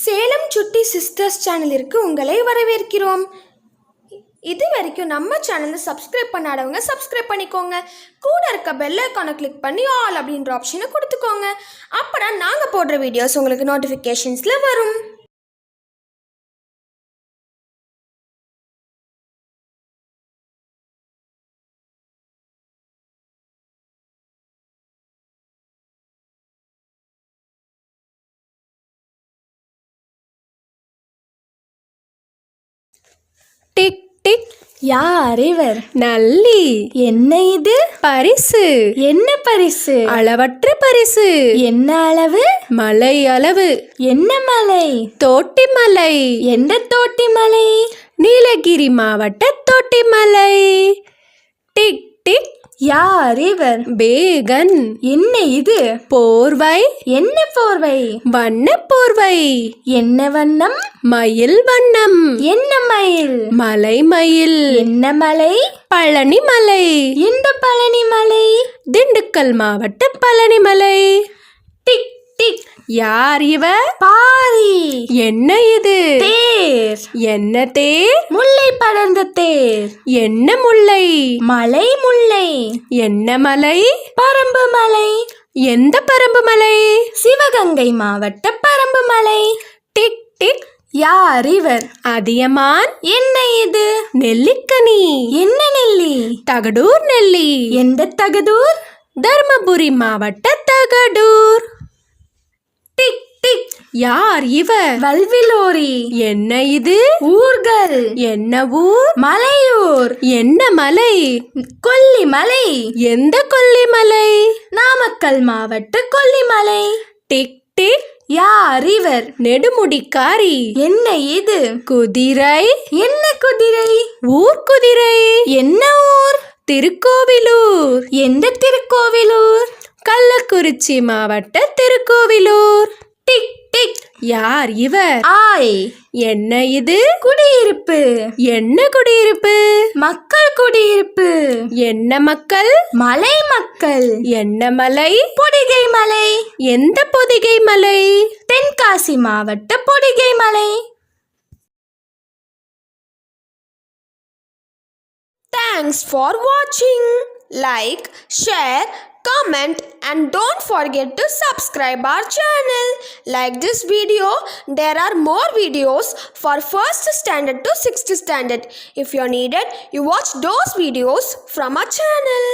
சேலம் சுட்டி சிஸ்டர்ஸ் சேனலிற்கு உங்களை வரவேற்கிறோம். இது வரைக்கும் நம்ம சேனலை சப்ஸ்கிரைப் பண்ணாதவங்க சப்ஸ்கிரைப் பண்ணிக்கோங்க. கூட இருக்க பெல் ஐக்கானை கிளிக் பண்ணி ஆல் அப்படின்ற ஆப்ஷனை கொடுத்துக்கோங்க. அப்போதான் நாங்கள் போடுற வீடியோஸ் உங்களுக்கு நோட்டிஃபிகேஷன்ஸில் வரும். Tick tick. யார் இவர்? நல்லி. என்ன இது? பரிசு. என்ன பரிசு? அளவற்ற பரிசு. என்ன அளவு? மலை அளவு. என்ன மலை? தோட்டிமலை. எந்த தோட்டிமலை? நீலகிரி மாவட்ட தோட்டிமலை. Tick tick. யார் இவர்? பேகன். என்ன இது? போர்வை. என்ன போர்வை? வண்ண போர்வை. என்ன வண்ணம்? மயில் வண்ணம். என்ன மயில்? மலை மயில். என்ன மலை? பழனி மலை. எந்த பழனி மலை? திண்டுக்கல் மாவட்ட பழனி மலை. Tick tick. யார் இவர்? பாரி. என்ன இது? தேர். என்ன தேர்? முல்லை படர்ந்த தேர். என்ன முல்லை? மலை முல்லை. என்ன மலை? பரம்பு மலை. எந்த பரம்பு மலை? சிவகங்கை மாவட்ட பரம்பு மலை. Tick tick. யார் இவர்? அதியமான். என்ன இது? நெல்லிக்கனி. என்ன நெல்லி? தகடூர் நெல்லி. எந்த தகடூர்? தர்மபுரி மாவட்ட தகடூர். Tick tick. யார் இவர்? வல்விலோரி. என்ன இது? ஊர்கள். என்ன ஊர்? மலையூர். என்ன மலை? கொல்லிமலை. எந்த கொல்லிமலை? நாமக்கல் மாவட்ட கொல்லிமலை. Tick tick. யார் இவர்? நெடுமுடிக்காரி. என்ன இது? குதிரை. என்ன குதிரை? ஊர் குதிரை. என்ன ஊர்? திருக்கோவிலூர். எந்த திருக்கோவிலூர்? கள்ளக்குறிச்சி மாவட்ட திருக்கோவிலூர். Tick tick. யார் இவர்? ஆய். என்ன இது? குடியிருப்பு. என்ன குடியிருப்பு? மக்கள் குடியிருப்பு. என்ன மக்கள்? மலை மக்கள். என்ன மலை? பொதிகை மலை. எந்த பொதிகை மலை? தென்காசி மாவட்ட பொதிகை மலை. Thanks for watching. Like, share, comment and don't forget to subscribe our channel. Like this video, there are more videos for 1st standard to 6th standard. If you're needed, you watch those videos from our channel.